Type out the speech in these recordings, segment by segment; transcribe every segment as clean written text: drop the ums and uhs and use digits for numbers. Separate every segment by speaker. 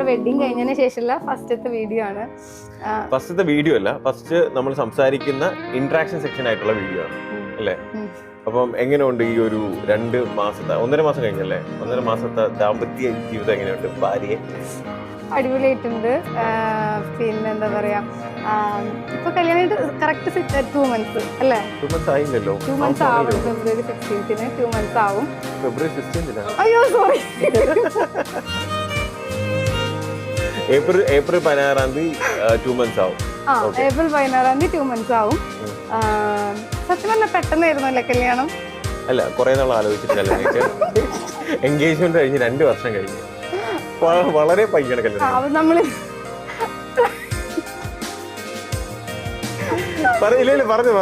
Speaker 1: നമ്മുടെ വെഡിങ് കഴിഞ്ഞതിന് ശേഷമുള്ള ഫസ്റ്റത്തെ വീഡിയോ ആണ്.
Speaker 2: ഫസ്റ്റത്തെ വീഡിയോ അല്ല, ഫസ്റ്റ് നമ്മൾ സംസാരിക്കുന്ന ഇന്ററാക്ഷൻ സെക്ഷൻ ആയിട്ടുള്ള വീഡിയോ ആണ് അല്ലേ? അപ്പം എങ്ങനെയുണ്ട് ഈ ഒരു 2 മാസത്തെ 1.5 മാസം കഴിഞ്ഞല്ലേ, 1.5 മാസത്തെ ദാമ്പത്യ ജീവിതം എങ്ങനെയുണ്ട്? ഭാര്യയെ
Speaker 1: അടിപൊളിയായിട്ടുണ്ട്. പിന്നെ എന്താ പറയാ, ഇപ്പൊ കല്യാണമായിട്ട് കറക്റ്റ് 2 months അല്ലേ?
Speaker 2: 2 months ആയില്ലല്ലോ.
Speaker 1: 2 months ആവും. ഫെബ്രുവരി 16th 2 months ആവും.
Speaker 2: ഫെബ്രുവരി 16th
Speaker 1: അയ്യോ സോറി,
Speaker 2: ഏപ്രിൽ 16 2 months ആവും.
Speaker 1: ഏപ്രിൽ 16 2 months ആവും. സത്യം പറഞ്ഞാൽ പെട്ടെന്നായിരുന്നു അല്ലേ കല്യാണം?
Speaker 2: അല്ല, കുറെ നാൾ ആലോചിച്ചിട്ട് കല്യാണം കഴിച്ചു. എൻഗേജ്മെന്റ് കഴിഞ്ഞ് 2 വർഷം കഴിഞ്ഞു. വളരെ പയ്യാണ് കല്യാണം.
Speaker 1: നമ്മള്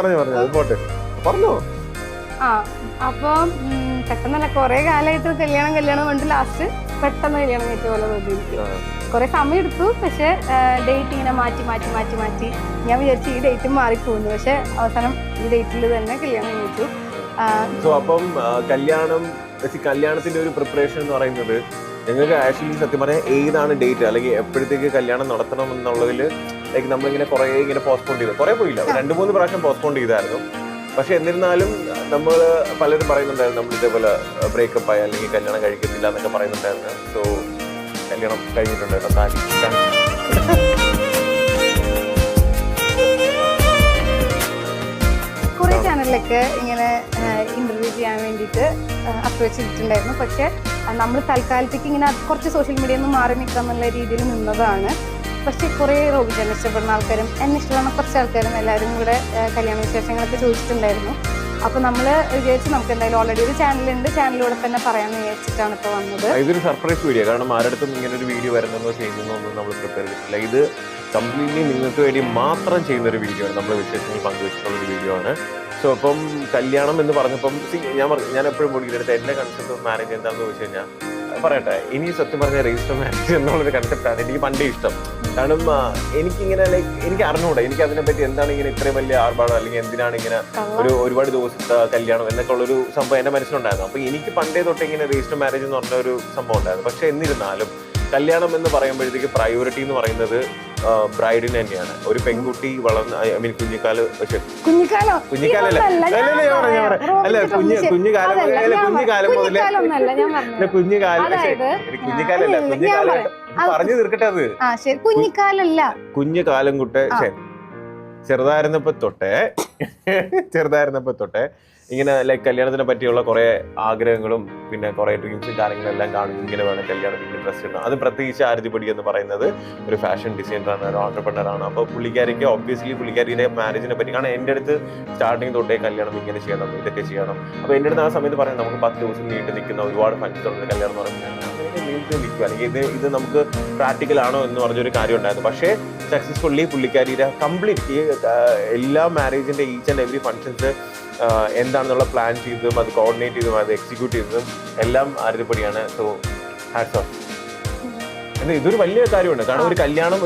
Speaker 2: പറഞ്ഞു അത് പോട്ടെ, പറഞ്ഞോ.
Speaker 1: അപ്പൊ പെട്ടെന്നല്ല, കൊറേ കാലമായിട്ട് കല്യാണം കൊണ്ട് ലാസ്റ്റ് പെട്ടെന്ന് കല്യാണം കഴിച്ച പോലെ തോന്നിയിരിക്കും. കുറെ സമയം എടുത്തു, പക്ഷെ ഡേറ്റ് ഇങ്ങനെ മാറ്റി ഞാൻ വിചാരിച്ചു ഈ ഡേറ്റും മാറിപ്പോകുന്നു, പക്ഷെ അവസാനം ഈ ഡേറ്റിൽ തന്നെ കല്യാണം കഴിച്ചു.
Speaker 2: അപ്പം കല്യാണത്തിന്റെ ഒരു പ്രിപ്പറേഷൻ എന്ന് പറയുന്നത് നിങ്ങൾക്ക് ആക്ച്വലി സത്യം പറഞ്ഞാൽ ഏതാണ് ഡേറ്റ് അല്ലെങ്കിൽ എപ്പോഴത്തേക്ക് കല്യാണം നടത്തണം എന്നുള്ളതിൽ ലൈക്ക് നമ്മളിങ്ങനെ കുറെ ഇങ്ങനെ പോസ്റ്റ്പോൺ ചെയ്തു, കുറെ പോയില്ല, 2-3 പ്രാവശ്യം പോസ്റ്റ്പോൺ ചെയ്തായിരുന്നു. പക്ഷെ എന്നിരുന്നാലും നമ്മൾ പലരും പറയുന്നുണ്ടായിരുന്നു നമ്മൾ ഇതേപോലെ ബ്രേക്കപ്പ് ആയി അല്ലെങ്കിൽ കല്യാണം കഴിക്കത്തില്ല എന്നൊക്കെ പറയുന്നുണ്ടായിരുന്നു. സോ കല്യാണം കഴിഞ്ഞിട്ടുണ്ട് കേട്ടോ.
Speaker 1: കുറെ ചാനലിലൊക്കെ ഇങ്ങനെ ഇന്റർവ്യൂ ചെയ്യാൻ വേണ്ടിയിട്ട് അപ്രോച്ച് ചെയ്തിട്ടുണ്ടായിരുന്നു. പക്ഷെ നമ്മൾ തൽക്കാലത്തേക്ക് ഇങ്ങനെ കുറച്ച് സോഷ്യൽ മീഡിയയിൽ നിന്ന് മാറി നിൽക്കുക എന്നുള്ള രീതിയിൽ നിന്നതാണ്. പക്ഷെ കുറേ റോബിചേട്ടനെ ഇഷ്ടപ്പെടുന്ന ആൾക്കാരും എന്നെ ഇഷ്ടപ്പെടുന്ന കുറച്ച് ആൾക്കാരും എല്ലാവരും കൂടെ കല്യാണ വിശേഷങ്ങളൊക്കെ ചോദിച്ചിട്ടുണ്ടായിരുന്നു. അപ്പോൾ നമ്മൾ വിചാരിച്ചു നമുക്ക് എന്തായാലും ഓൾറെഡി ഒരു ചാനലിലൂടെ തന്നെ പറയാമെന്ന് വിചാരിച്ചിട്ടാണ് ഇപ്പോൾ വന്നത്.
Speaker 2: ഇതൊരു സർപ്രൈസ് വീഡിയോ, കാരണം ആരുടെടുത്തും ഇങ്ങനെ ഒരു വീഡിയോ വരുന്നതോ ചെയ്യുന്നതോ ഒന്നും നമ്മൾ പ്രിപ്പയർ ചെയ്തിട്ടില്ല. ഇത് കംപ്ലീറ്റ്ലി നിങ്ങൾക്ക് വേണ്ടി മാത്രം ചെയ്യുന്ന ഒരു വീഡിയോ ആണ്, നമ്മൾ വിശേഷങ്ങൾ പങ്കുവെച്ചിട്ടുള്ള ഒരു വീഡിയോ ആണ്. സോ അപ്പം കല്യാണം എന്ന് പറഞ്ഞപ്പം ഞാൻ എപ്പോഴും പൊടിക്കുന്നത് എൻ്റെ കൺസെപ്റ്റ് ഓഫ് മാരേജ് എന്താണെന്ന് ചോദിച്ചു കഴിഞ്ഞാൽ പറയട്ടെ, ഇനി സത്യം പറഞ്ഞ രജിസ്റ്റർ മാരേജ് എന്നുള്ളൊരു കൺസെപ്റ്റാണ് എനിക്ക് പണ്ടേ ഇഷ്ടം. കാരണം എനിക്കിങ്ങനെ ലൈക്ക് എനിക്ക് അറിഞ്ഞൂടെ, എനിക്ക് അതിനെപ്പറ്റി എന്താണ് ഇങ്ങനെ ഇത്രയും വലിയ ആർഭാടം അല്ലെങ്കിൽ എന്തിനാണ് ഇങ്ങനെ ഒരുപാട് ദിവസത്തെ കല്യാണം എന്നൊക്കെ ഉള്ളൊരു സംഭവം എൻ്റെ മനസ്സിലുണ്ടായിരുന്നു. അപ്പോൾ എനിക്ക് പണ്ടേ തൊട്ട് ഇങ്ങനെ രജിസ്റ്റർ മാരേജ് എന്ന് പറഞ്ഞ ഒരു സംഭവം ഉണ്ടായിരുന്നു. പക്ഷെ എന്നിരുന്നാലും കല്യാണം എന്ന് പറയുമ്പോഴത്തേക്ക് പ്രയോറിറ്റി എന്ന് പറയുന്നത് ബ്രൈഡിന് തന്നെയാണ്. ഒരു പെൺകുട്ടി വളർന്ന് കുഞ്ഞിക്കാലം പറഞ്ഞു തീർക്കട്ടെ. അത് കുഞ്ഞുകാലം കുട്ടെ ചെറുതായിരുന്നപ്പോ തൊട്ടേ ഇങ്ങനെ ലൈക്ക് കല്യാണത്തിനെ പറ്റിയുള്ള കുറെ ആഗ്രഹങ്ങളും പിന്നെ കുറെ ഡ്രീംസും കാര്യങ്ങളെല്ലാം കാണും. ഇങ്ങനെ വേണം കല്യാണത്തിന് ഡ്രസ് ഇടണം. അത് പ്രത്യേകിച്ച് ആരതിപടി എന്ന് പറയുന്നത് ഒരു ഫാഷൻ ഡിസൈനറാണ്, ഒരു ഓൺട്രപ്രണറാണ്. അപ്പോൾ പുള്ളിക്കാരിക്ക് ഒബ്വിയസ്ലി പുള്ളിക്കാരിയുടെ മാരേജിനെ പറ്റി, കാരണം എൻ്റെ അടുത്ത് സ്റ്റാർട്ടിങ് തൊട്ടേ കല്യാണം ഇങ്ങനെ ചെയ്യണം, ഇതൊക്കെ ചെയ്യണം. അപ്പോൾ എൻ്റെ അടുത്ത് ആ സമയത്ത് പറയുന്നത് നമുക്ക് 10 ദിവസം നീണ്ടു നിൽക്കുന്ന ഒരുപാട് ഫംഗ്ഷൻസ് ഉണ്ട് കല്യാണം എന്ന് പറയുമ്പോൾ നീണ്ടു നിൽക്കുക, അല്ലെങ്കിൽ ഇത് നമുക്ക് പ്രാക്ടിക്കൽ ആണോ എന്ന് പറഞ്ഞൊരു കാര്യം ഉണ്ടായിരുന്നു. പക്ഷേ സക്സസ്ഫുള്ളി പുള്ളിക്കാരിയുടെ കംപ്ലീറ്റ് എല്ലാ മാരേജിന്റെ ഈച്ച് ആൻഡ് എവറി ഫംഗ്ഷൻസ് എന്താണെന്നുള്ള പ്ലാൻ ചെയ്തതും അത് കോർഡിനേറ്റ് ചെയ്തതും അത് എക്സിക്യൂട്ട് ചെയ്തതും എല്ലാം ആരതിപടിയാണ്. So hats off. ഇതൊരു വലിയ കാര്യമുണ്ട്, കാരണം ഒരു കല്യാണം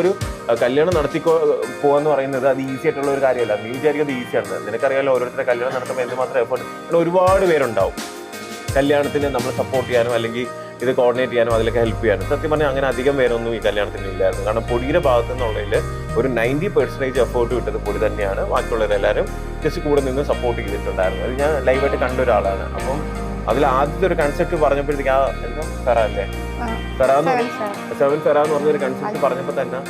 Speaker 2: പോവാന്ന് പറയുന്നത് അത് ഈസി ആയിട്ടുള്ള ഒരു കാര്യമല്ല. നീ വിചാരിക്കുന്നത് ഈസിയാണ്, നിനക്കറിയാലോ ഓരോരുത്തരുടെ കല്യാണം നടത്തുമ്പോൾ എന്തുമാത്രം എഫേർട്ട്. കാരണം ഒരുപാട് പേരുണ്ടാവും കല്യാണത്തിന് നമ്മൾ സപ്പോർട്ട് ചെയ്യാനും അല്ലെങ്കിൽ ഇത് കോർഡിനേറ്റ് ചെയ്യാനും അതിലൊക്കെ ഹെൽപ്പ് ചെയ്യാനും. സത്യം പറഞ്ഞാൽ അങ്ങനെ അധികം പേരൊന്നും ഈ കല്യാണത്തിന് ഇല്ലായിരുന്നു. കാരണം പൊടിയുടെ ഭാഗത്തു നിന്നുള്ളതിൽ ഒരു 90% എഫേർട്ട് കിട്ടത് പൊടി തന്നെയാണ്. ബാക്കിയുള്ളവരെല്ലാവരും ജസ്റ്റ് കൂടെ നിന്ന് സപ്പോർട്ട് ചെയ്തിട്ടുണ്ടായിരുന്നു. അത് ഞാൻ ലൈവായിട്ട് കണ്ട ഒരാളാണ്. അപ്പം അതിൽ ആദ്യത്തെ ഒരു കൺസെപ്റ്റ് പറഞ്ഞപ്പോഴത്തേക്ക് എന്താ ഫെറ അല്ലേ, സെവൻ ഫെറ എന്ന് പറഞ്ഞൊരു കൺസെപ്റ്റ് പറഞ്ഞപ്പോൾ തന്നെ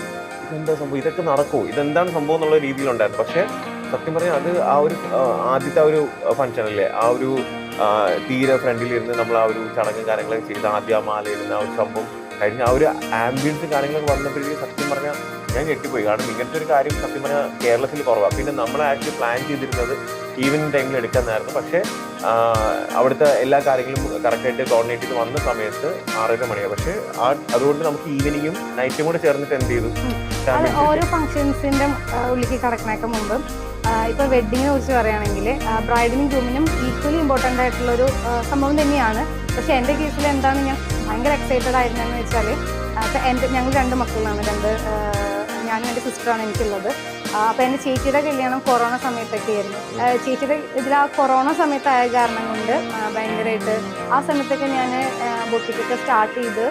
Speaker 2: ഇതെന്താ സംഭവം, ഇതൊക്കെ നടക്കുമോ, ഇതെന്താണ് സംഭവം എന്നുള്ള രീതിയിലുണ്ടായിരുന്നു. പക്ഷെ സത്യം പറഞ്ഞാൽ അത് ആ ഒരു ആദ്യത്തെ ആ ഒരു ഫംഗ്ഷൻ അല്ലേ, ആ ഒരു തീരെ ഫ്രണ്ടിലിരുന്ന് നമ്മൾ ആ ഒരു ചടങ്ങും കാര്യങ്ങളൊക്കെ ചെയ്ത് ആദ്യം ആ മാലയിരുന്ന ആ ഒരു സംഭവം കഴിഞ്ഞ ആ ഒരു ആംബിയൻസ് കാര്യങ്ങളൊക്കെ വന്നപ്പോഴേക്കും സത്യം പറഞ്ഞാൽ ഞാൻ ഞെട്ടിപ്പോയി. കാരണം ഇങ്ങനത്തെ ഒരു കാര്യം സത്യം പറഞ്ഞാൽ കേരളത്തിൽ കുറവാണ്. പിന്നെ നമ്മൾ ആക്ച്വലി പ്ലാൻ ചെയ്തിരുന്നത് ഈവനിങ് ടൈമിൽ എടുക്കാമെന്നായിരുന്നു. പക്ഷേ അവിടുത്തെ എല്ലാ കാര്യങ്ങളും കറക്റ്റായിട്ട് കോർഡിനേറ്റ് ചെയ്ത് വന്ന സമയത്ത് 6:30 മണിയാണ്. പക്ഷേ അതുകൊണ്ട് നമുക്ക് ഈവനിങ്ങും നൈറ്റും കൂടെ ചേർന്നിട്ട് എന്ത് ചെയ്തു,
Speaker 1: ഓരോ ഫംഗ്ഷൻസിന്റെ ഉള്ളിലേക്ക് കടക്കണേക്ക് മുമ്പ് ഇപ്പോൾ വെഡ്ഡിങ്ങിനെ കുറിച്ച് പറയുകയാണെങ്കിൽ ബ്രൈഡിനും ഗ്രൂമിനും ഈക്വലി ഇമ്പോർട്ടൻ്റ് ആയിട്ടുള്ളൊരു സംഭവം തന്നെയാണ്. പക്ഷേ എൻ്റെ കേസിൽ എന്താണ് ഞാൻ ഭയങ്കര എക്സൈറ്റഡ് ആയിരുന്നതെന്ന് വെച്ചാൽ ഞങ്ങൾ 2 മക്കളാണ്, ഞാനും എൻ്റെ സിസ്റ്ററാണ് എനിക്കുള്ളത്. അപ്പോൾ എൻ്റെ ചേച്ചിയുടെ കല്യാണം കൊറോണ സമയത്തൊക്കെ ആയിരുന്നു. ചേച്ചിയുടെ ഇതിൽ ആ കൊറോണ സമയത്തായ കാരണം കൊണ്ട് ഭയങ്കരമായിട്ട് ആ സമയത്തൊക്കെ ഞാൻ ബൊട്ടിക്കൊക്കെ സ്റ്റാർട്ട് ചെയ്ത്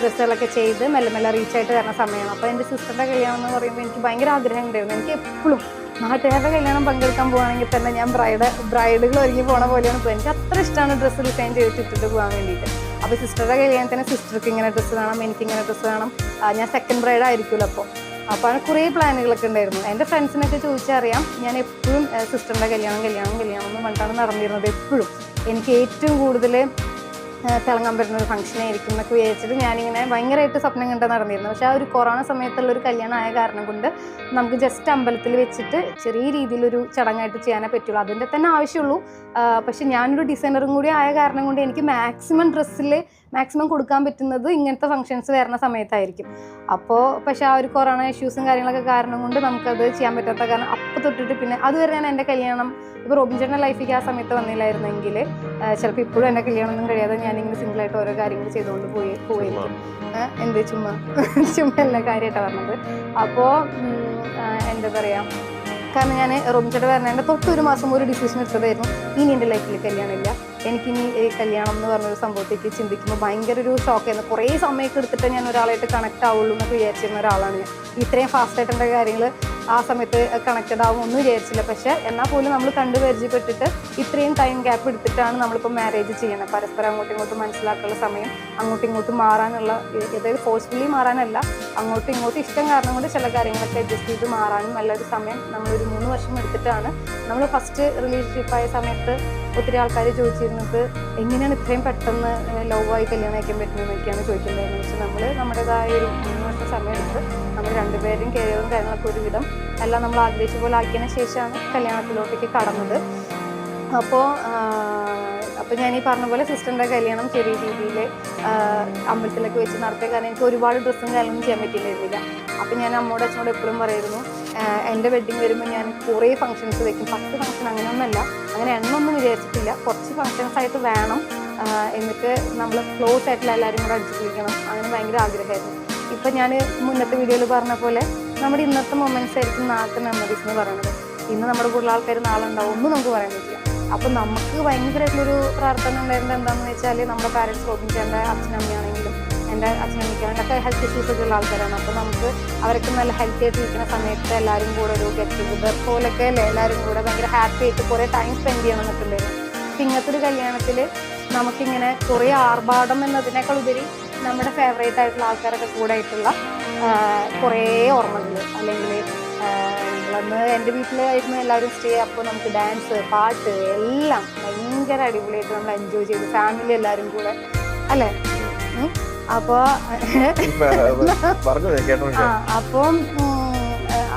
Speaker 1: ഡ്രസ്സുകളൊക്കെ ചെയ്ത് മെല്ലെ മെല്ലെ റീച്ചായിട്ട് വരുന്ന സമയമാണ്. അപ്പോൾ എൻ്റെ സിസ്റ്ററിൻ്റെ കല്യാണം എന്ന് പറയുമ്പോൾ എനിക്ക് ഭയങ്കര ആഗ്രഹം ഉണ്ടായിരുന്നു. എനിക്ക് എപ്പോഴും നാട്ടുകാരുടെ കല്യാണം പങ്കെടുക്കാൻ പോകുകയാണെങ്കിൽ തന്നെ ഞാൻ ബ്രൈഡുകൾ ഒരുങ്ങി പോണ പോലെയാണ് ഇപ്പോൾ. എനിക്ക് അത്ര ഇഷ്ടമാണ് ഡ്രസ്സ് ഡിസൈൻ ചെയ്തിട്ടിട്ട് പോകാൻ വേണ്ടിയിട്ട്. അപ്പോൾ സിസ്റ്ററുടെ കല്യാണത്തിന് സിസ്റ്റർക്ക് ഇങ്ങനെ ഡ്രസ്സ് വേണം, എനിക്ക് ഇങ്ങനെ ഡ്രസ്സ് വേണം. ഞാൻ സെക്കൻഡ് ബ്രൈഡ് ആയിരിക്കുമല്ലോ അപ്പോൾ കുറേ പ്ലാനുകളൊക്കെ ഉണ്ടായിരുന്നു. എൻ്റെ ഫ്രണ്ട്സിനൊക്കെ ചോദിച്ചറിയാം, ഞാൻ എപ്പോഴും സിസ്റ്ററിൻ്റെ കല്യാണം എന്ന് പറഞ്ഞിട്ടാണ് നടന്നിരുന്നത്. എപ്പോഴും എനിക്ക് ഏറ്റവും കൂടുതൽ തിളങ്ങാൻ പറ്റുന്ന ഒരു ഫംഗ്ഷൻ ആയിരിക്കും എന്നൊക്കെ വിചാരിച്ചിട്ട് ഞാനിങ്ങനെ ഭയങ്കരമായിട്ട് സ്വപ്നം കണ്ട് നടന്നിരുന്നു. പക്ഷേ ആ ഒരു കൊറോണ സമയത്തുള്ളൊരു കല്യാണം ആയ കാരണം കൊണ്ട് നമുക്ക് ജസ്റ്റ് അമ്പലത്തിൽ വെച്ചിട്ട് ചെറിയ രീതിയിലൊരു ചടങ്ങായിട്ട് ചെയ്യാനേ പറ്റുള്ളൂ. അതിൻ്റെ തന്നെ ആവശ്യമുള്ളൂ. പക്ഷെ ഞാനൊരു ഡിസൈനറും കൂടി ആയ കാരണം കൊണ്ട് എനിക്ക് മാക്സിമം കൊടുക്കാൻ പറ്റുന്നത് ഇങ്ങനത്തെ ഫംഗ്ഷൻസ് വരുന്ന സമയത്തായിരിക്കും. അപ്പോൾ പക്ഷേ ആ ഒരു കൊറോണ ഇഷ്യൂസും കാര്യങ്ങളൊക്കെ കാരണം കൊണ്ട് നമുക്കത് ചെയ്യാൻ പറ്റാത്ത കാരണം അപ്പോൾ തൊട്ടിട്ട് പിന്നെ അതുവരെ ഞാൻ എൻ്റെ കല്യാണം ഇപ്പോൾ റോബിൻ ചേട്ടൻ്റെ ലൈഫിലേക്ക് ആ സമയത്ത് വന്നില്ലായിരുന്നെങ്കിൽ ചിലപ്പോൾ ഇപ്പോഴും എൻ്റെ കല്യാണമൊന്നും കഴിയാതെ ഞാനിങ്ങനെ സിംഗിളായിട്ട് ഓരോ കാര്യങ്ങൾ ചെയ്തുകൊണ്ട് പോയിരിക്കും. എന്ത് ചുമ്മാ എല്ലാ കാര്യമായിട്ടാണ് പറഞ്ഞത്. അപ്പോൾ എന്താ പറയുക, കാരണം ഞാൻ റോബിൻ ചേട്ടൻ പറഞ്ഞതിൻ്റെ തൊട്ടൊരു മാസം ഒരു ഡിസിഷൻ എടുത്തതായിരുന്നു, ഇനി എൻ്റെ ലൈഫിൽ കല്യാണമില്ല, എനിക്കിനി കല്യാണം എന്ന് പറഞ്ഞൊരു സംഭവത്തേക്ക് ചിന്തിക്കുമ്പോൾ ഭയങ്കര ഒരു ഷോക്കായിരുന്നു. കുറേ സമയമൊക്കെ എടുത്തിട്ട് ഞാൻ ഒരാളായിട്ട് കണക്ട് ആവുള്ളൂ എന്നൊക്കെ വിചാരിച്ചിരുന്ന ഒരാളാണ് ഞാൻ. ഇത്രയും ഫാസ്റ്റായിട്ട് എൻ്റെ കാര്യങ്ങൾ ആ സമയത്ത് കണക്റ്റഡ് ആവും ഒന്നും വിചാരിച്ചില്ല. പക്ഷേ എന്നാൽ പോലും നമ്മൾ കണ്ടു പരിചയപ്പെട്ടിട്ട് ഇത്രയും ടൈം ഗ്യാപ്പ് എടുത്തിട്ടാണ് നമ്മളിപ്പോൾ മാരേജ് ചെയ്യണം. പരസ്പരം അങ്ങോട്ടും ഇങ്ങോട്ടും മനസ്സിലാക്കാനുള്ള സമയം, അങ്ങോട്ടും ഇങ്ങോട്ടും മാറാനുള്ള, അതായത് ഫോഴ്സ്ഫുള്ളി മാറാനല്ല, അങ്ങോട്ടും ഇങ്ങോട്ടും ഇഷ്ടം കാരണം കൊണ്ട് ചില കാര്യങ്ങളൊക്കെ അഡ്ജസ്റ്റ് ചെയ്ത് മാറാനും നല്ലൊരു സമയം നമ്മളൊരു 3 വർഷം എടുത്തിട്ടാണ്. നമ്മൾ ഫസ്റ്റ് റിലേഷൻഷിപ്പായ സമയത്ത് ഒത്തിരി ആൾക്കാർ ചോദിച്ചിരുന്നത് എങ്ങനെയാണ് ഇത്രയും പെട്ടെന്ന് ലവായി കല്യാണം കഴിക്കാൻ പറ്റുന്നതെന്നൊക്കെയാണ് ചോദിക്കുന്നത്. പക്ഷെ നമ്മൾ നമ്മുടേതായ ഒരു 3 വർഷം സമയമെടുത്ത് നമ്മൾ രണ്ടുപേരും കെയറും കാര്യങ്ങളൊക്കെ ഒരുവിധം എല്ലാം നമ്മൾ ആഗ്രഹിച്ച പോലെ ആക്കിയതിന് ശേഷമാണ് കല്യാണത്തിലോട്ടേക്ക് കടന്നത്. അപ്പോൾ ഞാൻ ഈ പറഞ്ഞ പോലെ സിസ്റ്ററിൻ്റെ കല്യാണം ചെറിയ രീതിയിൽ അമ്പലത്തിലൊക്കെ വെച്ച് നടത്തിയ കാരണം എനിക്ക് ഒരുപാട് ഡ്രസ്സും കാര്യങ്ങളൊന്നും ചെയ്യാൻ പറ്റിയിരുന്നില്ല. അപ്പോൾ ഞാൻ അമ്മോട് അച്ഛനോട് എപ്പോഴും പറയുന്നു, എൻ്റെ വെഡ്ഡിങ് വരുമ്പോൾ ഞാൻ കുറേ ഫംഗ്ഷൻസ് വെക്കും. 10 ഫംഗ്ഷൻ അങ്ങനെയൊന്നുമല്ല, അങ്ങനെ എണ്ണൊന്നും വിചാരിച്ചിട്ടില്ല, കുറച്ച് ഫംഗ്ഷൻസ് ആയിട്ട് വേണം, എന്നിട്ട് നമ്മൾ ക്ലോസ് ആയിട്ടുള്ള എല്ലാവരും കൂടെ അടിച്ചു പിടിക്കണം, അങ്ങനെ ഭയങ്കര ആഗ്രഹമായിരുന്നു. ഇപ്പം ഞാൻ മുന്നത്തെ വീഡിയോയിൽ പറഞ്ഞ പോലെ നമ്മുടെ ഇന്നത്തെ മൊമെൻറ്റ്സ് ആയിരിക്കും നാളത്തെ മെമ്മറീസ് എന്ന് പറയുന്നത്. ഇന്ന് നമ്മുടെ കൂടുതൽ ആൾക്കാർ നാളെ ഉണ്ടാവും, ഒന്നും നമുക്ക് പറയാൻ പറ്റില്ല. അപ്പം നമുക്ക് ഭയങ്കരമായിട്ടുള്ളൊരു പ്രാർത്ഥന ഉണ്ടായിരുന്നത് എന്താണെന്ന് വെച്ചാൽ നമ്മുടെ പാരൻസ് നോക്കിയിട്ട് എൻ്റെ അച്ഛനമ്മയാണെങ്കിലും എൻ്റെ അച്ഛനമ്മയ്ക്കാണെങ്കിലൊക്കെ ഹെൽത്ത് ഇഷ്യൂസ് ഒക്കെ ഉള്ള ആൾക്കാരാണ്. അപ്പോൾ നമുക്ക് അവരൊക്കെ നല്ല ഹെൽത്തി ആയിട്ട് ഇരിക്കുന്ന സമയത്ത് എല്ലാവരും കൂടെ ഒരു ഗെറ്റ് ടുഗദർ പോലൊക്കെ അല്ലേ എല്ലാവരും കൂടെ ഭയങ്കര ഹാപ്പി ആയിട്ട് കുറേ ടൈം സ്പെൻഡ് ചെയ്യണം എന്നൊക്കെ ഉണ്ടായിരുന്നു. അപ്പം ഇങ്ങനത്തെ ഒരു കല്യാണത്തിൽ നമുക്കിങ്ങനെ കുറേ ആർഭാടം എന്നതിനേക്കാൾ ഉപരി നമ്മുടെ ഫേവറേറ്റ് ആയിട്ടുള്ള ആൾക്കാരൊക്കെ കൂടെ ആയിട്ടുള്ള കുറേ ഓർമ്മകൾ, അല്ലെങ്കിൽ നമ്മളന്ന് എൻ്റെ വീട്ടിലായിരുന്നു എല്ലാവരും സ്റ്റേ. അപ്പോൾ നമുക്ക് ഡാൻസ്, പാട്ട് എല്ലാം ഭയങ്കര അടിപൊളിയായിട്ട് നമ്മൾ എൻജോയ് ചെയ്തു, ഫാമിലി എല്ലാവരും കൂടെ അല്ലേ. അപ്പോൾ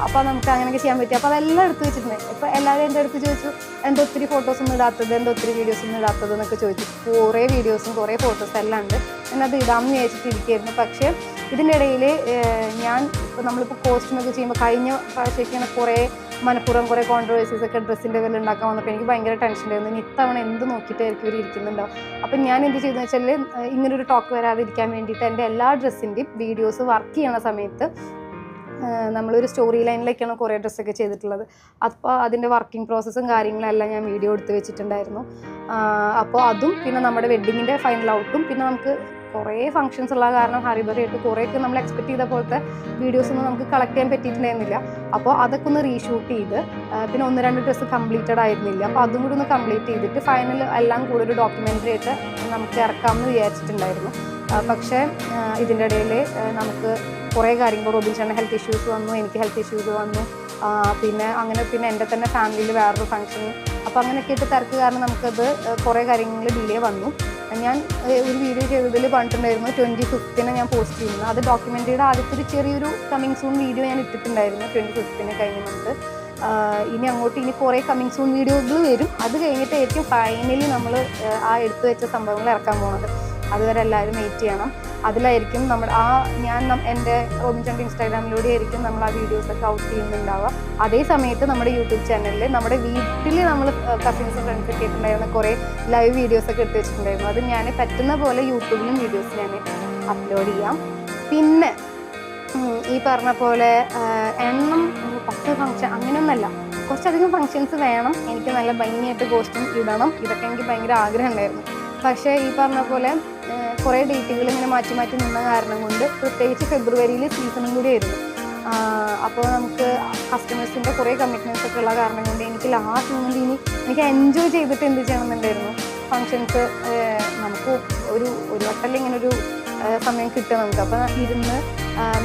Speaker 1: അപ്പോൾ നമുക്ക് അങ്ങനെയൊക്കെ ചെയ്യാൻ പറ്റും. അപ്പോൾ അതെല്ലാം എടുത്ത് വെച്ചിട്ടുണ്ട്. ഇപ്പോൾ എല്ലാവരും എൻ്റെ അടുത്ത് ചോദിച്ചു, എൻ്റെ ഒത്തിരി ഫോട്ടോസൊന്നും ഇടാത്തത്, എൻ്റെ ഒത്തിരി വീഡിയോസൊന്നും ഇടാത്തത് എന്നൊക്കെ ചോദിച്ചു. കുറേ വീഡിയോസും കുറേ ഫോട്ടോസും എല്ലാം ഉണ്ട്. ഞാനത് ഇടാമെന്ന് വിചാരിച്ചിട്ടിരിക്കുകയായിരുന്നു. പക്ഷേ ഇതിൻ്റെ ഇടയിൽ നമ്മളിപ്പോൾ കോസ്റ്റ്യൂമൊക്കെ ചെയ്യുമ്പോൾ കഴിഞ്ഞ പ്രാവശ്യമൊക്കെയാണ് കുറേ മനഃപൂർവ്വം കുറേ കോൺട്രവേഴ്സീസ് ഒക്കെ ഡ്രസ്സിൻ്റെ പേരിൽ ഉണ്ടാക്കാൻ വന്നപ്പോൾ എനിക്ക് ഭയങ്കര ടെൻഷൻ ഉണ്ടായിരുന്നു. ഇനി ഇത്തവണ എന്ത് നോക്കിയിട്ടായിരിക്കും ഇവർ ഇരിക്കുന്നുണ്ടാവും. അപ്പം ഞാൻ എന്ത് ചെയ്തെന്ന് വെച്ചാൽ ഇങ്ങനൊരു ടോക്ക് വരാതിരിക്കാൻ വേണ്ടിയിട്ട് എൻ്റെ എല്ലാ ഡ്രസ്സിൻ്റെയും വീഡിയോസ് വർക്ക് ചെയ്യണ സമയത്ത് നമ്മളൊരു സ്റ്റോറി ലൈനിലേക്കാണ് കുറേ ഡ്രസ്സൊക്കെ ചെയ്തിട്ടുള്ളത്. അപ്പോൾ അതിൻ്റെ വർക്കിംഗ് പ്രോസസ്സും കാര്യങ്ങളെല്ലാം ഞാൻ വീഡിയോ എടുത്ത് വെച്ചിട്ടുണ്ടായിരുന്നു. അപ്പോൾ അതും പിന്നെ നമ്മുടെ വെഡ്ഡിങ്ങിൻ്റെ ഫൈനൽ ഔട്ടും പിന്നെ നമുക്ക് കുറേ ഫംഗ്ഷൻസ് ഉള്ള കാരണം ഹറിബറിയായിട്ട് കുറേയൊക്കെ നമ്മൾ എക്സ്പെക്ട് ചെയ്ത പോലത്തെ വീഡിയോസൊന്നും നമുക്ക് കളക്ട് ചെയ്യാൻ പറ്റിയിട്ടുണ്ടായിരുന്നില്ല. അപ്പോൾ അതൊക്കെ ഒന്ന് റീഷൂട്ട് ചെയ്ത് പിന്നെ 1-2 ഡ്രസ്സ് കംപ്ലീറ്റഡ് ആയിരുന്നില്ല. അപ്പോൾ അതും കൂടി ഒന്ന് കംപ്ലീറ്റ് ചെയ്തിട്ട് ഫൈനൽ എല്ലാം കൂടെ ഒരു ഡോക്യുമെൻ്ററി ആയിട്ട് നമുക്ക് ഇറക്കാമെന്ന് വിചാരിച്ചിട്ടുണ്ടായിരുന്നു. പക്ഷേ ഇതിൻ്റെ ഇടയിൽ നമുക്ക് കുറേ കാര്യങ്ങൾ, റോബിൻ ചേട്ടന് ഹെൽത്ത് ഇഷ്യൂസ് വന്നു, എനിക്ക് ഹെൽത്ത് ഇഷ്യൂസ് വന്നു, പിന്നെ എൻ്റെ തന്നെ ഫാമിലിയിൽ വേറൊരു ഫംഗ്ഷൻ. അപ്പോൾ അങ്ങനെയൊക്കെ ആയിട്ട് തിരക്ക് കാരണം നമുക്കത് കുറേ കാര്യങ്ങൾ ഡിലേ വന്നു. ഞാൻ ഒരു വീഡിയോ ചെയ്തതിൽ പറഞ്ഞിട്ടുണ്ടായിരുന്നു 25th ഞാൻ പോസ്റ്റ് ചെയ്യുന്നു. അത് ഡോക്യുമെൻ്ററിയുടെ ആദ്യത്തെ ഒരു ചെറിയൊരു കമ്മിങ് സൂൺ വീഡിയോ ഞാൻ ഇട്ടിട്ടുണ്ടായിരുന്നു 25th കഴിഞ്ഞ മന്ത്. ഇനി അങ്ങോട്ട് ഇനി കുറേ കമ്മിങ് സൂൺ വീഡിയോകൾ വരും. അത് കഴിഞ്ഞിട്ടായിരിക്കും ഫൈനലി നമ്മൾ ആ എടുത്തു വെച്ച സംഭവങ്ങൾ ഇറക്കാൻ പോകുന്നത്. അതുവരെ എല്ലാവരും വെയിറ്റ് ചെയ്യണം. അതിലായിരിക്കും ഞാൻ എൻ്റെ റോബിൻ ചേട്ടൻ്റെ ഇൻസ്റ്റാഗ്രാമിലൂടെ ആയിരിക്കും നമ്മൾ ആ വീഡിയോസൊക്കെ ഔട്ട് ചെയ്യുന്നുണ്ടാവുക. അതേ സമയത്ത് നമ്മുടെ യൂട്യൂബ് ചാനലിൽ നമ്മുടെ വീട്ടിൽ നമ്മൾ കസിൻസും ഫ്രണ്ട്സൊക്കെ ആയിട്ടുണ്ടായിരുന്ന കുറേ ലൈവ് വീഡിയോസൊക്കെ എടുത്ത് വെച്ചിട്ടുണ്ടായിരുന്നു. അത് ഞാൻ പറ്റുന്ന പോലെ യൂട്യൂബിലും വീഡിയോസ് ഞാൻ അപ്ലോഡ് ചെയ്യാം. പിന്നെ ഈ പറഞ്ഞ പോലെ എണ്ണം 10 ഫംഗ്ഷൻ അങ്ങനെയൊന്നല്ല, കുറച്ചധികം ഫംഗ്ഷൻസ് വേണം, എനിക്ക് നല്ല ഭംഗിയായിട്ട് കോസ്റ്റ്യൂം ഇടണം, ഇതൊക്കെ എനിക്ക് ഭയങ്കര ആഗ്രഹം ഉണ്ടായിരുന്നു. പക്ഷേ ഈ പറഞ്ഞ പോലെ കുറേ ഡേറ്റുകൾ ഇങ്ങനെ മാറ്റി മാറ്റി നിന്ന കാരണം കൊണ്ട്, പ്രത്യേകിച്ച് ഫെബ്രുവരിയിൽ സീസണും കൂടി ആയിരുന്നു. അപ്പോൾ നമുക്ക് കസ്റ്റമേഴ്സിൻ്റെ കുറേ കമ്മിറ്റ്മെൻറ്റ്സ് ഒക്കെ ഉള്ള കാരണം കൊണ്ട് എനിക്ക് ലാസ്റ്റ് മൊമെൻറ്റ് എനിക്ക് എൻജോയ് ചെയ്തിട്ട് എന്ത് ചെയ്യണമെന്നുണ്ടായിരുന്നു. ഫങ്ഷൻസ് നമുക്ക് ഒരു വട്ടത്തിൽ ഇങ്ങനൊരു സമയം കിട്ടുക നമുക്ക്. അപ്പോൾ ഇരുന്ന്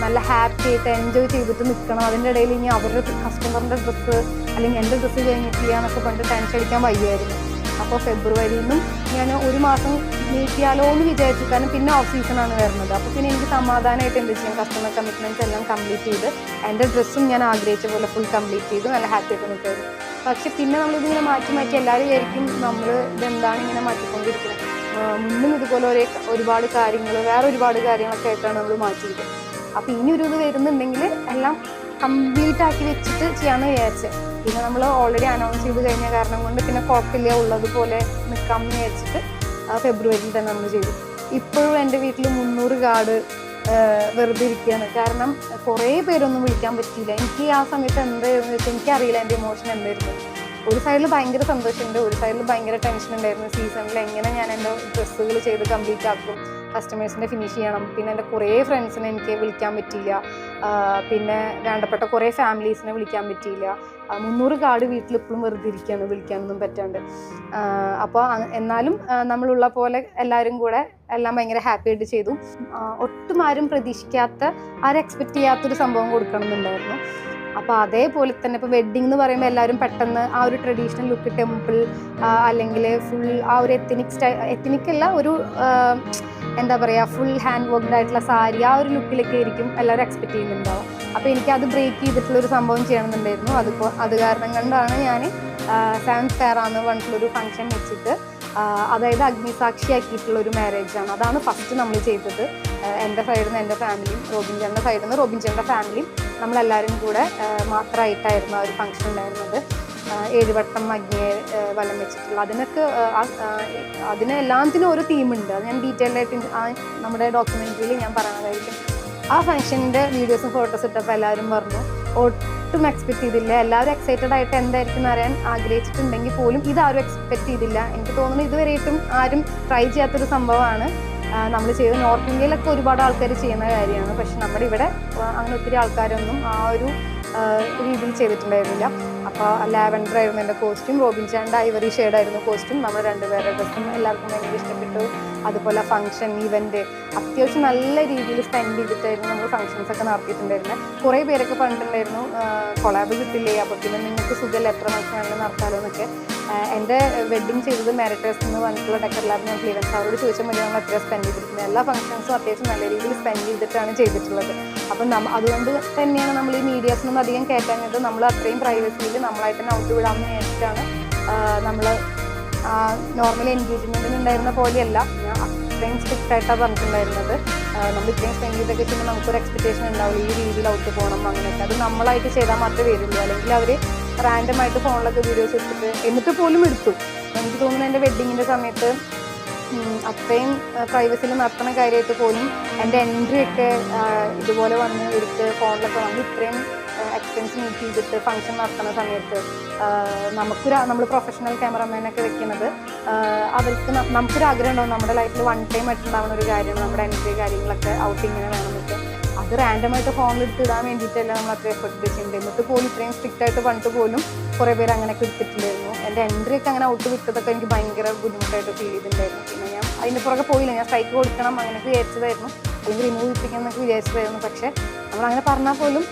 Speaker 1: നല്ല ഹാപ്പി ആയിട്ട് എൻജോയ് ചെയ്തിട്ട് നിൽക്കണം. അതിൻ്റെ ഇടയിൽ ഇനി അവരുടെ കസ്റ്റമറിൻ്റെ ഡ്രസ്സ് അല്ലെങ്കിൽ എൻ്റെ ഡ്രസ്സ് കഴിഞ്ഞിട്ടില്ല എന്നൊക്കെ പറഞ്ഞിട്ട് ടെൻഷൻ അടിക്കാൻ വയ്യായിരുന്നു. അപ്പോൾ ഫെബ്രുവരിയിൽ നിന്നും ഞാൻ ഒരു മാസം നീട്ടിയാലോ എന്ന് വിചാരിച്ചു. കാരണം പിന്നെ ഓഫ് സീസണാണ് വരുന്നത്. അപ്പോൾ പിന്നെ എനിക്ക് സമാധാനമായിട്ട് എന്ത് ചെയ്യാം, കസ്റ്റമർ കമ്മിറ്റ്മെൻറ്റ്സ് എല്ലാം കംപ്ലീറ്റ് ചെയ്ത് എൻ്റെ ഡ്രസ്സും ഞാൻ ആഗ്രഹിച്ച പോലെ ഫുൾ കംപ്ലീറ്റ് ചെയ്ത് നല്ല ഹാപ്പി ആയിട്ട് നിൽക്കുമായിരുന്നു. പക്ഷെ പിന്നെ നമ്മളിതിങ്ങനെ മാറ്റി മാറ്റി എല്ലാവരും വിചാരിക്കും നമ്മൾ ഇതെന്താണ് ഇങ്ങനെ മാറ്റിക്കൊണ്ടിരിക്കുന്നത്, മുന്നും ഇതുപോലെ ഒരുപാട് കാര്യങ്ങൾ വേറെ ഒരുപാട് കാര്യങ്ങളൊക്കെ ആയിട്ടാണ് നമ്മൾ മാറ്റിയത്. അപ്പോൾ ഇനി ഒരു ഇത് വരുന്നുണ്ടെങ്കിൽ എല്ലാം കംപ്ലീറ്റ് ആക്കി വെച്ചിട്ട് ചെയ്യാമെന്ന് വിചാരിച്ചത്. പിന്നെ നമ്മൾ ഓൾറെഡി അനൗൺസ് ചെയ്ത് കഴിഞ്ഞ കാരണം കൊണ്ട് പിന്നെ കുഴപ്പമില്ല, ഉള്ളതുപോലെ നിൽക്കാമെന്ന് വിചാരിച്ചിട്ട് ഫെബ്രുവരിയിൽ തന്നെ നമ്മൾ ചെയ്തു. ഇപ്പോഴും എൻ്റെ വീട്ടിൽ 300 കാർഡ് വെറുതെ ഇരിക്കുകയാണ്. കാരണം കുറേ പേരൊന്നും വിളിക്കാൻ പറ്റിയില്ല. എനിക്ക് ആ സമയത്ത് എന്തായിരുന്നു വെച്ചാൽ എനിക്കറിയില്ല എൻ്റെ ഇമോഷൻ എന്തായിരുന്നു. ഒരു സൈഡിൽ ഭയങ്കര സന്തോഷമുണ്ട്, ഒരു സൈഡിൽ ഭയങ്കര ടെൻഷൻ ഉണ്ടായിരുന്നു. സീസണിൽ എങ്ങനെ ഞാൻ എൻ്റെ ഡ്രസ്സുകൾ ചെയ്ത് കംപ്ലീറ്റ് ആക്കും, കസ്റ്റമേഴ്സിനെ ഫിനിഷ് ചെയ്യണം. പിന്നെ എൻ്റെ കുറേ ഫ്രണ്ട്സിനെ എനിക്ക് വിളിക്കാൻ പറ്റിയില്ല, പിന്നെ വേണ്ടപ്പെട്ട കുറേ ഫാമിലീസിനെ വിളിക്കാൻ പറ്റിയില്ല. 300 കാർഡ് വീട്ടിൽ ഇപ്പോഴും വെറുതെ ഇരിക്കുകയാണ്, വിളിക്കാനൊന്നും പറ്റാണ്ട്. അപ്പോൾ എന്നാലും നമ്മളുള്ള പോലെ എല്ലാവരും കൂടെ എല്ലാം ഭയങ്കര ഹാപ്പി ആയിട്ട് ചെയ്തു. ഒട്ടും ആരും പ്രതീക്ഷിക്കാത്ത, ആരും എക്സ്പെക്റ്റ് ചെയ്യാത്തൊരു സംഭവം കൊടുക്കണമെന്നുണ്ടായിരുന്നു. അപ്പോൾ അതേപോലെ തന്നെ ഇപ്പോൾ വെഡ്ഡിംഗ് എന്ന് പറയുമ്പോൾ എല്ലാവരും പെട്ടെന്ന് ആ ഒരു ട്രഡീഷണൽ ലുക്ക്, ടെമ്പിൾ അല്ലെങ്കിൽ ഫുൾ ആ ഒരു എത്തനിക് അല്ല, ഒരു എന്താ പറയുക, ഫുൾ ഹാൻഡ് വർക്ക്ഡ് ആയിട്ടുള്ള സാരി, ആ ഒരു ലുക്കിലൊക്കെ ആയിരിക്കും എല്ലാവരും എക്സ്പെക്റ്റ് ചെയ്യുന്നുണ്ടാവും. അപ്പോൾ എനിക്കത് ബ്രേക്ക് ചെയ്തിട്ടുള്ളൊരു സംഭവം ചെയ്യണമെന്നുണ്ടായിരുന്നു. അത് കാരണം കൊണ്ടാണ് ഞാൻ 7th ഫെയറാന്ന് പറഞ്ഞിട്ടുള്ളൊരു ഫംഗ്ഷൻ വെച്ചിട്ട്, അതായത് അഗ്നിസാക്ഷിയാക്കിയിട്ടുള്ള ഒരു മാരേജാണ്. അതാണ് ഫസ്റ്റ് നമ്മൾ ചെയ്തത്. എൻ്റെ സൈഡിൽ നിന്ന് എൻ്റെ ഫാമിലിയും റോബിൻ ചേട്ടൻ്റെ സൈഡിൽ നിന്ന് റോബിൻ ചേട്ടൻ്റെ ഫാമിലിയും നമ്മളെല്ലാവരും കൂടെ മാത്രമായിട്ടായിരുന്നു ആ ഒരു ഫംഗ്ഷൻ ഉണ്ടായിരുന്നത്. 7 വട്ടം അഗ്നിയെ വലം വെച്ചിട്ടുള്ള അതിന് എല്ലാത്തിനും ഒരു തീമുണ്ട്. അത് ഞാൻ ഡീറ്റെയിൽ ആയിട്ട് നമ്മുടെ ഡോക്യുമെൻ്ററിയിൽ ഞാൻ പറയുന്നതായിരിക്കും. ആ ഫംഗ്ഷൻ്റെ വീഡിയോസും ഫോട്ടോസും ഇട്ടപ്പോൾ എല്ലാവരും പറഞ്ഞു ഒട്ടും എക്സ്പെക്ട് ചെയ്തില്ല. എല്ലാവരും എക്സൈറ്റഡ് ആയിട്ട് എന്തായിരിക്കും അറിയാൻ ആഗ്രഹിച്ചിട്ടുണ്ടെങ്കിൽ പോലും ഇതാരും എക്സ്പെക്ട് ചെയ്തില്ല. എനിക്ക് തോന്നുന്നു ഇതുവരെയായിട്ടും ആരും ട്രൈ ചെയ്യാത്തൊരു സംഭവമാണ് നമ്മൾ ചെയ്ത്. നോർത്ത് ഇന്ത്യയിലൊക്കെ ഒരുപാട് ആൾക്കാർ ചെയ്യുന്ന കാര്യമാണ്, പക്ഷെ നമ്മുടെ ഇവിടെ അങ്ങനെ ഒത്തിരി ആൾക്കാരൊന്നും ആ ഒരു രീതിയിൽ ചെയ്തിട്ടുണ്ടായിരുന്നില്ല. അപ്പോൾ ലാവൻഡർ ആയിരുന്നു എൻ്റെ കോസ്റ്റ്യൂം, റോബിൻ ചാൻ്റെ ഐവറി ഷെയ്ഡായിരുന്നു കോസ്റ്റ്യൂം. നമ്മൾ രണ്ടുപേരുടെ ഡ്രസ്സും എല്ലാവർക്കും ഭയങ്കര ഇഷ്ടപ്പെട്ടു. അതുപോലെ ഫംഗ്ഷൻ ഇവൻറ്റ് അത്യാവശ്യം നല്ല രീതിയിൽ സ്പെൻഡ് ചെയ്തിട്ടായിരുന്നു നമ്മൾ ഫംഗ്ഷൻസ് ഒക്കെ നടത്തിയിട്ടുണ്ടായിരുന്നത്. കുറേ പേരൊക്കെ പറഞ്ഞിട്ടുണ്ടായിരുന്നു കൊളാബ് കിട്ടില്ലേ, അപ്പോൾ പിന്നെ നിങ്ങൾക്ക് സുഖമല്ല എത്ര ഫംഗ്ഷൻ ആണെങ്കിലും നടത്താമല്ലോ എന്നൊക്കെ. എൻ്റെ വെഡ്ഡിങ് ചെയ്തത് മെറിറ്റേഴ്സ് എന്ന് പറഞ്ഞിട്ടുള്ള ഡെക്കർ ലാബ് ഞാൻ ക്ലീവൻസ് അവരോട് ചോദിച്ചാൽ മതി നമ്മൾ എത്ര സ്പെൻഡ് ചെയ്തിട്ടുണ്ട്. എല്ലാ ഫംഗ്ഷൻസും അത്യാവശ്യം നല്ല രീതിയിൽ സ്പെൻഡ് ചെയ്തിട്ടാണ് ചെയ്തിട്ടുള്ളത്. അപ്പം അതുകൊണ്ട് തന്നെയാണ് നമ്മൾ ഈ മീഡിയാസിനൊന്നും അധികം കയറ്റാഞ്ഞത്. നമ്മൾ അത്രയും പ്രൈവസിയിൽ നമ്മളായിട്ട് തന്നെ ഔട്ട് വിടാമെന്ന് വിചാരിച്ചിട്ടാണ് നമ്മൾ നോർമലി എൻഗേജ്മെൻറ്റിന് ഉണ്ടായിരുന്ന പോലെയല്ല, ഞാൻ അത്രയും സ്ട്രിക്റ്റ് ആയിട്ടാണ് പറഞ്ഞിട്ടുണ്ടായിരുന്നത്. നമ്മൾ ഇത്രയും സ്പെൻഡ് ചെയ്തൊക്കെ ചെയ്യുമ്പോൾ നമുക്കൊരു എക്സ്പെക്റ്റേഷൻ ഉണ്ടാവില്ല ഈ രീതിയിൽ ഔട്ട് പോകണം അങ്ങനെയൊക്കെ. അത് നമ്മളായിട്ട് ചെയ്താൽ മാത്രമേ വരുള്ളൂ. അല്ലെങ്കിൽ അവർ റാൻഡമായിട്ട് ഫോണിലൊക്കെ വീഡിയോസ് എടുത്തിട്ട് എന്നിട്ട് പോലും എടുത്തു. എനിക്ക് തോന്നുന്നു എൻ്റെ വെഡ്ഡിങ്ങിൻ്റെ സമയത്ത് അത്രയും പ്രൈവസിയിൽ നടത്തുന്ന കാര്യമായിട്ട് പോലും എൻ്റെ എൻട്രി ഒക്കെ ഇതുപോലെ വന്ന് എടുത്ത് ഫോണിലൊക്കെ വന്ന് ഇത്രയും എക്സ്പെൻസ് മീറ്റ് ചെയ്തിട്ട് ഫംഗ്ഷൻ നടത്തുന്ന സമയത്ത് നമ്മൾ പ്രൊഫഷണൽ ക്യാമറമാനൊക്കെ വെക്കുന്നത് അവർക്ക് നമുക്കൊരു ആഗ്രഹം ഉണ്ടാവും നമ്മുടെ ലൈഫിൽ 1 ടൈം ആയിട്ടുണ്ടാവുന്ന ഒരു കാര്യമാണ് നമ്മുടെ എൻട്രി കാര്യങ്ങളൊക്കെ ഔട്ടിങ്ങനെ വേണമെന്നൊക്കെ. അത് റാൻഡമായിട്ട് ഫോണിലെടുത്ത് ഇടാൻ വേണ്ടിയിട്ടല്ല നമ്മൾ അത്ര എഫർട്ട് വെച്ചിട്ടുണ്ട്. എന്നിട്ട് പോലും ഇത്രയും സ്ട്രിക്റ്റ് ആയിട്ട് പണ്ട് പോലും കുറേ പേര് അങ്ങനെയൊക്കെ എടുത്തിട്ടുണ്ടായിരുന്നു. എൻ്റെ എൻട്രി ഒക്കെ അങ്ങനെ ഔട്ട് വിട്ടതൊക്കെ എനിക്ക് ഭയങ്കര ബുദ്ധിമുട്ടായിട്ട് ഫീൽ ചെയ്തിട്ടുണ്ടായിരുന്നു. പിന്നെ ഞാൻ അതിൻ്റെ പുറകെ പോയില്ല, ഞാൻ സ്ട്രൈക്ക് കൊടുക്കണം അങ്ങനെയൊക്കെ വിചാരിച്ചതായിരുന്നു, അല്ലെങ്കിൽ റിമൂവ് ചെയ്യിപ്പിക്കണം എന്നൊക്കെ വിചാരിച്ചതായിരുന്നു. പക്ഷേ നമ്മളങ്ങനെ പറഞ്ഞാൽ പോലും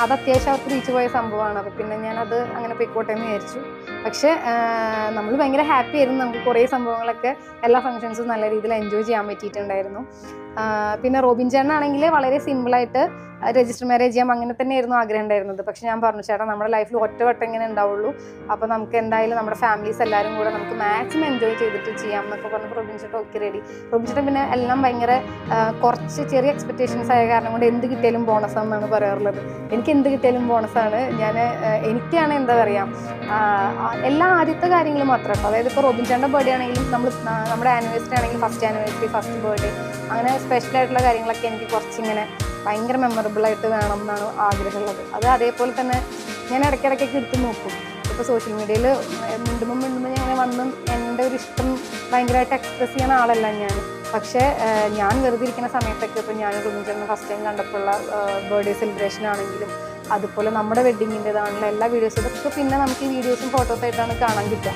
Speaker 1: അത് അത്യാവശ്യം അവർക്ക് റീച്ച് പോയ സംഭവമാണ്. അപ്പോൾ പിന്നെ ഞാനത് അങ്ങനെ പോയിക്കോട്ടെ എന്ന് വിചാരിച്ചു. പക്ഷേ നമ്മൾ ഭയങ്കര ഹാപ്പി ആയിരുന്നു. നമുക്ക് കുറേ സംഭവങ്ങളൊക്കെ എല്ലാ ഫംഗ്ഷൻസും നല്ല രീതിയിൽ എൻജോയ് ചെയ്യാൻ പറ്റിയിട്ടുണ്ടായിരുന്നു. പിന്നെ റോബിൻ ചേട്ടനാണെങ്കിൽ വളരെ സിമ്പിളായിട്ട് രജിസ്റ്റർ മാരേജ് ചെയ്യാം അങ്ങനെ തന്നെയായിരുന്നു ആഗ്രഹം ഉണ്ടായിരുന്നത്. പക്ഷെ ഞാൻ പറഞ്ഞു ചേട്ടാ നമ്മുടെ ലൈഫിൽ ഒറ്റവട്ടം ഇങ്ങനെ ഉണ്ടാവുള്ളൂ, അപ്പോൾ നമുക്ക് എന്തായാലും നമ്മുടെ ഫാമിലീസ് എല്ലാവരും കൂടെ നമുക്ക് മാക്സിമം എൻജോയ് ചെയ്തിട്ട് ചെയ്യാം എന്നൊക്കെ പറഞ്ഞപ്പോൾ റോബിൻ ചേട്ടൻ ഓക്കെ റെഡി. റോബിൻ ചേട്ടൻ പിന്നെ എല്ലാം ഭയങ്കര കുറച്ച് ചെറിയ എക്സ്പെക്റ്റേഷൻസ് ആയ കാരണം കൊണ്ട് എന്ത് കിട്ടിയാലും ബോണസ് എന്നാണ് പറയാറുള്ളത്. എനിക്ക് എന്ത് കിട്ടിയാലും ബോണസാണ്. എനിക്കാണ് എന്താ പറയുക എല്ലാ ആദ്യത്തെ കാര്യങ്ങളും മാത്രം കേട്ടോ. അതായത് ഇപ്പോൾ റോബിൻ ചേട്ടൻ്റെ ബർത്ത്ഡേ ആണെങ്കിലും നമ്മുടെ ആനിവേഴ്സറി ആണെങ്കിലും ഫസ്റ്റ് ആനിവേഴ്സറി ഫസ്റ്റ് ബർത്ത്ഡേ അങ്ങനെ സ്പെഷ്യലായിട്ടുള്ള കാര്യങ്ങളൊക്കെ എനിക്ക് കുറച്ചിങ്ങനെ ഭയങ്കര മെമ്മറബിളായിട്ട് വേണം എന്നാണ് ആഗ്രഹമുള്ളത്. അത് അതേപോലെ തന്നെ ഞാൻ ഇടയ്ക്കിടയ്ക്കൊക്കെ എടുത്ത് നോക്കും. ഇപ്പോൾ സോഷ്യൽ മീഡിയയിൽ മിണ്ടുമ്പോൾ ഞാൻ വന്ന് എൻ്റെ ഒരു ഇഷ്ടം ഭയങ്കരമായിട്ട് എക്സ്പ്രസ് ചെയ്യുന്ന ആളല്ല ഞാൻ. പക്ഷേ ഞാൻ വെറുതെ ഇരിക്കുന്ന സമയത്തൊക്കെ ഇപ്പോൾ ഞാൻ റുമിഞ്ചേട്ടനെ ഫസ്റ്റ് ടൈം കണ്ടപ്പോഴുള്ള ബർത്ത്ഡേ സെലിബ്രേഷൻ ആണെങ്കിലും അതുപോലെ നമ്മുടെ വെഡ്ഡിങ്ങിൻ്റെതാണല്ലോ എല്ലാ വീഡിയോസും, ഇതൊക്കെ പിന്നെ നമുക്ക് ഈ വീഡിയോസും ഫോട്ടോസായിട്ടാണ് കാണാൻ കിട്ടുക.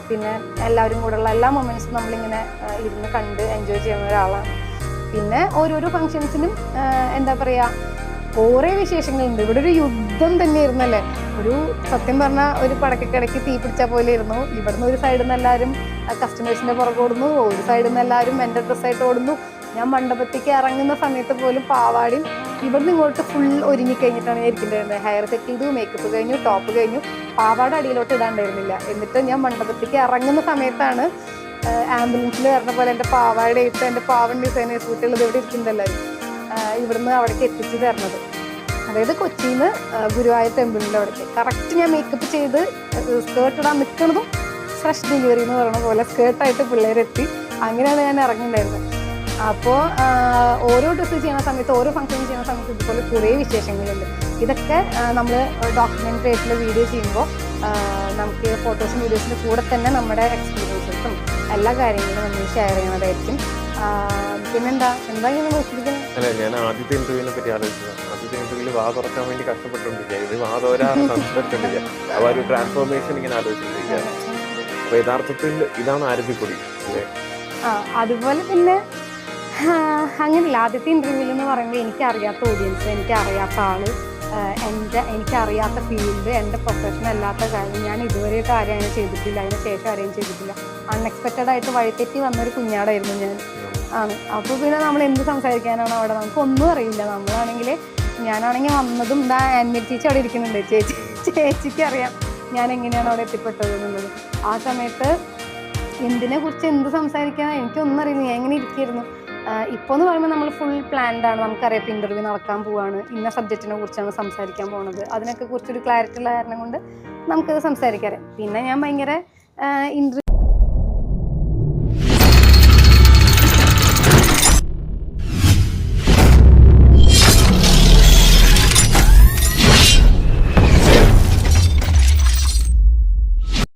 Speaker 1: പിന്നെ എല്ലാവരും കൂടെയുള്ള എല്ലാ മൊമെൻറ്റ്സും നമ്മളിങ്ങനെ ഇരുന്ന് കണ്ട് എൻജോയ് ചെയ്യുന്ന ഒരാളാണ്. പിന്നെ ഓരോരോ ഫങ്ഷൻസിനും എന്താ പറയുക, കുറേ വിശേഷങ്ങളുണ്ട്. ഇവിടെ ഒരു യുദ്ധം തന്നെയായിരുന്നല്ലേ, ഒരു സത്യം പറഞ്ഞാൽ ഒരു പടക്കക്കിടയ്ക്ക് തീ പിടിച്ച പോലെ ഇരുന്നു. ഇവിടുന്ന് ഒരു സൈഡിൽ നിന്ന് എല്ലാവരും കസ്റ്റമേഴ്സിൻ്റെ പുറകെ ഓടുന്നു, ഒരു സൈഡിൽ നിന്ന് എല്ലാവരും എൻ്റെ ഡ്രസ്സായിട്ട് ഓടുന്നു. ഞാൻ മണ്ഡപത്തേക്ക് ഇറങ്ങുന്ന സമയത്ത് പോലും പാവാടിയും ഇവിടുന്ന് ഇങ്ങോട്ട് ഫുൾ ഒരുങ്ങിക്കഴിഞ്ഞിട്ടാണ് ഞാൻ ഇരിക്കേണ്ടിരുന്നത്. ഹെയർ സെറ്റ് ചെയ്തു, മേക്കപ്പ് കഴിഞ്ഞു, ടോപ്പ് കഴിഞ്ഞു, പാവാട അടിയിലോട്ട് ഇടാണ്ടായിരുന്നില്ല. എന്നിട്ട് ഞാൻ മണ്ഡപത്തേക്ക് ഇറങ്ങുന്ന സമയത്താണ് ആംബുലൻസിൽ വരുന്ന പോലെ എൻ്റെ പാവാട ഇട്ട് എൻ്റെ പാവൻ ഡിസൈനേഴ്സ് കുട്ടികൾ ഇവിടെ ഇരിക്കുന്നുണ്ടല്ലോ ഇവിടുന്ന് അവിടേക്ക് എത്തിച്ചു തരണത്. അതായത് കൊച്ചിയിൽ നിന്ന് ഗുരുവായൂർ ടെമ്പിളിൻ്റെ അവിടേക്ക് കറക്റ്റ് ഞാൻ മേക്കപ്പ് ചെയ്ത് സ്കേർട്ട് ഇടാൻ നിൽക്കുന്നതും ഫ്രഷ് ഡെലിവറി എന്ന് പറയുന്ന പോലെ സ്കേർട്ടായിട്ട് പിള്ളേരെത്തി. അങ്ങനെയാണ് ഞാൻ ഇറങ്ങിയിട്ടുണ്ടായിരുന്നത്. അപ്പോൾ ഓരോ ഡ്രസ്സ് ചെയ്യുന്ന സമയത്ത്, ഓരോ ഫംഗ്ഷൻ ചെയ്യുന്ന സമയത്ത് ഇതുപോലെ കുറേ വിശേഷങ്ങളുണ്ട്. ഇതൊക്കെ നമ്മൾ ഡോക്യുമെൻ്ററി ആയിട്ടുള്ള വീഡിയോ ചെയ്യുമ്പോൾ നമുക്ക് ഫോട്ടോസും വീഡിയോസിൻ്റെ കൂടെ തന്നെ നമ്മുടെ എക്സ്പീരിയൻസസും എല്ലാ കാര്യങ്ങളും നമ്മൾ ഷെയർ ചെയ്യുന്നതായിരിക്കും. പിന്നെന്താ ഇങ്ങനെ നോക്കിയിരിക്കുന്നത്?
Speaker 2: അല്ല, ഞാൻ ആദ്യത്തെ ഇന്റർവ്യൂവിനെ പറ്റി ആലോചിച്ചത്. ആദ്യത്തെ ഇന്റർവ്യൂവിൽ വാ തുറക്കാൻ വേണ്ടി കഷ്ടപ്പെട്ടുകൊണ്ടിരിക്കുക, ഇത് വാ തോരാറ് സംസാരിച്ചിട്ടില്ല. അപ്പോൾ ഒരു ട്രാൻസ്ഫോർമേഷൻ ഇങ്ങനെ ആലോചിച്ചിട്ടിരിക്കുകയാണ്. അപ്പോൾ യഥാർത്ഥത്തിൽ ഇതാണ് ആരതിപ്പൊടി അല്ലേ?
Speaker 1: അതുപോലെ പിന്നെ അങ്ങനെയില്ല. ആദ്യത്തെ ഇന്റർവ്യൂവിൽ എന്ന് പറയുമ്പോൾ എനിക്കറിയാത്ത ഓഡിയൻസ്, എനിക്കറിയാത്ത ആള്, എനിക്കറിയാത്ത ഫീൽഡ്, എൻ്റെ പ്രൊഫഷൻ അല്ലാത്ത കാര്യം ഞാൻ ഇതുവരെയായിട്ട് ആരെയും ചെയ്തിട്ടില്ല, അതിന് ശേഷം ആരെയും ചെയ്തിട്ടില്ല. അൺഎക്സ്പെക്റ്റഡ് ആയിട്ട് വഴിതെറ്റി വന്നൊരു കുഞ്ഞാടായിരുന്നു ഞാൻ. അപ്പോൾ പിന്നെ നമ്മൾ എന്ത് സംസാരിക്കാനാണ് അവിടെ, നമുക്കൊന്നും അറിയില്ല. ഞാനാണെങ്കിൽ വന്നതും എന്താ ആൻമി ചേച്ചി അവിടെ ഇരിക്കുന്നുണ്ട്, ചേച്ചിക്ക് അറിയാം ഞാൻ എങ്ങനെയാണ് അവിടെ എത്തിപ്പെട്ടത് എന്നുള്ളത്. ആ സമയത്ത് എന്തിനെക്കുറിച്ച് എന്ത് സംസാരിക്കാൻ എനിക്കൊന്നും അറിയില്ല, ഞാൻ എങ്ങനെ ഇരിക്കുകയായിരുന്നു. ഇപ്പോൾ എന്ന് പറയുമ്പോൾ നമ്മൾ ഫുൾ പ്ലാൻഡ് ആണ്. നമുക്കറിയാം ഇപ്പോൾ ഇൻ്റർവ്യൂ നടക്കാൻ പോവാണ്, ഇന്ന സബ്ജക്റ്റിനെ കുറിച്ചാണ് സംസാരിക്കാൻ പോകുന്നത്, അതിനൊക്കെ കുറിച്ചൊരു ക്ലാരിറ്റി ഉള്ള കാരണം കൊണ്ട് നമുക്കത് സംസാരിക്കാറ്. പിന്നെ ഞാൻ ഭയങ്കര